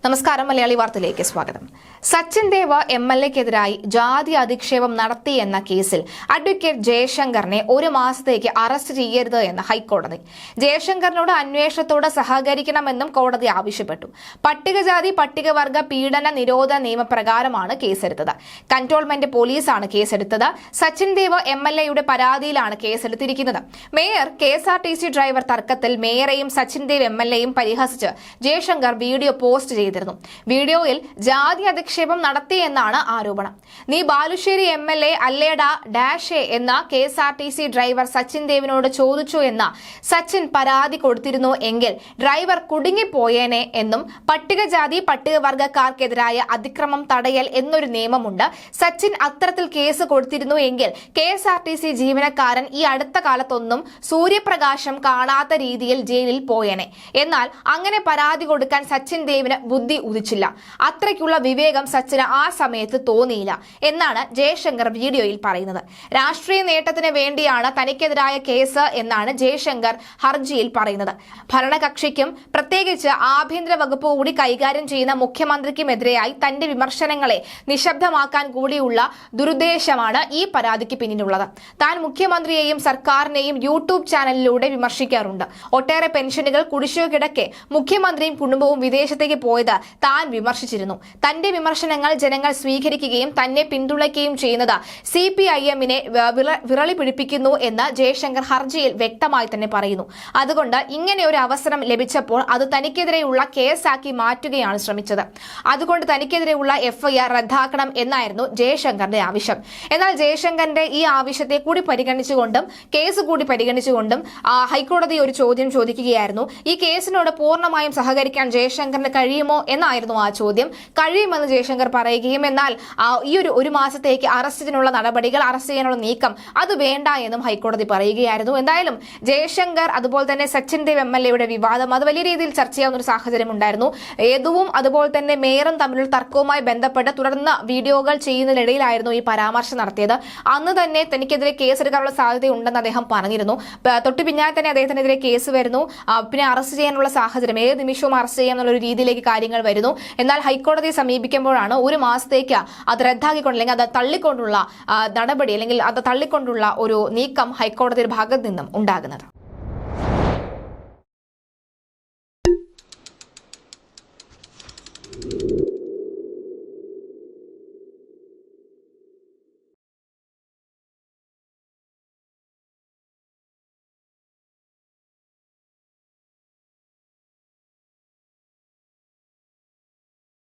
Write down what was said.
നമസ്കാരം, മലയാളി വാർത്തയിലേക്ക് സ്വാഗതം. സച്ചിൻ ദേവ് MLAക്കെതിരായി ജാതി അധിക്ഷേപം നടത്തിയെന്ന കേസിൽ അഡ്വക്കേറ്റ് ജയശങ്കറിനെ 1 മാസത്തേക്ക് അറസ്റ്റ് ചെയ്യരുത് എന്ന് ഹൈക്കോടതി. ജയശങ്കറിനോട് അന്വേഷണത്തോട് സഹകരിക്കണമെന്നും കോടതി ആവശ്യപ്പെട്ടു. പട്ടികജാതി പട്ടികവർഗ പീഡന നിരോധന നിയമപ്രകാരമാണ് കേസെടുത്തത്. കന്റോൺമെന്റ് പോലീസാണ് കേസെടുത്തത്. സച്ചിൻ ദേവ് MLAയുടെ പരാതിയിലാണ് കേസെടുത്തിരിക്കുന്നത്. മേയർ KSRTC ഡ്രൈവർ തർക്കത്തിൽ മേയറെയും സച്ചിൻ ദേവ് MLAയും പരിഹസിച്ച് ജയശങ്കർ വീഡിയോ പോസ്റ്റ് ചെയ്തിരുന്നു. വീഡിയോയിൽ ജാതി അധിക്ഷേപം നടത്തിയെന്നാണ് ആരോപണം. നീ ബാലുശ്ശേരി MLA അല്ലേടാ ഡാഷ് എന്ന KSRTC ഡ്രൈവർ സച്ചിൻ ദേവിനോട് ചോദിച്ചു എന്ന സച്ചിൻ പരാതി കൊടുത്തിരുന്നു എങ്കിൽ ഡ്രൈവർ കുടുങ്ങിപ്പോയേനെ എന്നും പട്ടികജാതി പട്ടികവർഗക്കാർക്കെതിരായ അതിക്രമം തടയൽ എന്നൊരു നിയമമുണ്ട്. സച്ചിൻ അത്തരത്തിൽ കേസ് കൊടുത്തിരുന്നു എങ്കിൽ KSRTC ജീവനക്കാരൻ ഈ അടുത്ത കാലത്തൊന്നും സൂര്യപ്രകാശം കാണാത്ത രീതിയിൽ ജയിലിൽ പോയേനെ. എന്നാൽ അങ്ങനെ പരാതി കൊടുക്കാൻ സച്ചിൻ ദേവിന് ബുദ്ധി ഉദിച്ചില്ല. അത്രയ്ക്കുള്ള വിവേകം സച്ചിന് ആ സമയത്ത് തോന്നിയില്ല എന്നാണ് ജയശങ്കർ വീഡിയോയിൽ പറയുന്നത്. രാഷ്ട്രീയ നേട്ടത്തിന് വേണ്ടിയാണ് തനിക്കെതിരായ കേസ് എന്നാണ് ജയശങ്കർ ഹർജിയിൽ പറയുന്നത്. ഭരണകക്ഷിക്കും പ്രത്യേകിച്ച് ആഭ്യന്തര വകുപ്പ് കൂടി കൈകാര്യം ചെയ്യുന്ന മുഖ്യമന്ത്രിക്കുമെതിരെയായി തന്റെ വിമർശനങ്ങളെ നിശബ്ദമാക്കാൻ കൂടിയുള്ള ദുരുദ്ദേശമാണ് ഈ പരാതിക്ക് പിന്നിലുള്ളത്. താൻ മുഖ്യമന്ത്രിയെയും സർക്കാരിനെയും യൂട്യൂബ് ചാനലിലൂടെ വിമർശിക്കാറുണ്ട്. ഒട്ടേറെ പെൻഷനുകൾ കുടിശ്ശിക കിടക്കെ മുഖ്യമന്ത്രിയും കുടുംബവും വിദേശത്തേക്ക് പോയത് താൻ വിമർശിച്ചിരുന്നു. തന്റെ വിമർശനങ്ങൾ ജനങ്ങൾ സ്വീകരിക്കുകയും തന്നെ പിന്തുണയ്ക്കുകയും ചെയ്യുന്നത് CPIMനെ വിറളി പിടിപ്പിക്കുന്നു എന്ന് ജയശങ്കർ ഹർജിയിൽ വ്യക്തമായി തന്നെ പറയുന്നു. അതുകൊണ്ട് ഇങ്ങനെ ഒരു അവസരം ലഭിച്ചപ്പോൾ അത് തനിക്കെതിരെയുള്ള കേസാക്കി മാറ്റുകയാണ് ശ്രമിച്ചത്. അതുകൊണ്ട് തനിക്കെതിരെയുള്ള FIR റദ്ദാക്കണം എന്നായിരുന്നു ജയശങ്കറിന്റെ ആവശ്യം. എന്നാൽ ജയശങ്കറിന്റെ ഈ ആവശ്യത്തെ കൂടി പരിഗണിച്ചുകൊണ്ടും കേസ് കൂടി പരിഗണിച്ചുകൊണ്ടും ഹൈക്കോടതി ഒരു ചോദ്യം ചോദിക്കുകയായിരുന്നു. ഈ കേസിനോട് പൂർണ്ണമായും സഹകരിക്കാൻ ജയശങ്കറിന് കഴിയുമോ എന്നായിരുന്നു ആ ചോദ്യം. കഴിയുമെന്ന് ജയശങ്കർ പറയുകയും എന്നാൽ ഈ ഒരു മാസത്തേക്ക് അറസ്റ്റിനുള്ള നടപടികൾ, അറസ്റ്റ് ചെയ്യാനുള്ള നീക്കം അത് വേണ്ട എന്നും ഹൈക്കോടതി പറയുകയായിരുന്നു. എന്തായാലും ജയശങ്കർ അതുപോലെ തന്നെ സച്ചിൻ ദേവ് MLAയുടെ വിവാദം അത് വലിയ രീതിയിൽ ചർച്ച ചെയ്യാവുന്ന ഒരു സാഹചര്യം ഉണ്ടായിരുന്നു. യേതുവും അതുപോലെ തന്നെ മേയറും തമ്മിലുള്ള തർക്കവുമായി ബന്ധപ്പെട്ട് തുടർന്ന് വീഡിയോകൾ ചെയ്യുന്നതിനിടയിലായിരുന്നു ഈ പരാമർശം നടത്തിയത്. അന്ന് തന്നെ തനിക്കെതിരെ കേസെടുക്കാനുള്ള സാധ്യതയുണ്ടെന്ന് അദ്ദേഹം പറഞ്ഞിരുന്നു. തൊട്ടു പിന്നാലെ തന്നെ അദ്ദേഹത്തിനെതിരെ കേസ് വരുന്നു. പിന്നെ അറസ്റ്റ് ചെയ്യാനുള്ള സാഹചര്യം, ഏത് നിമിഷവും അറസ്റ്റ് ചെയ്യാനുള്ള ഒരു രീതിയിലേക്ക് കാര്യങ്ങൾ വരുന്നു. എന്നാൽ ഹൈക്കോടതിയെ സമീപിക്കുമ്പോഴാണ് 1 മാസത്തേക്ക് അത് റദ്ദാക്കിക്കൊണ്ട് അല്ലെങ്കിൽ അത് തള്ളിക്കൊണ്ടുള്ള നടപടി അല്ലെങ്കിൽ അത് തള്ളിക്കൊണ്ടുള്ള ഒരു നീക്കം ഹൈക്കോടതിയുടെ ഭാഗത്ത് നിന്നും ഉണ്ടാകുന്നത്.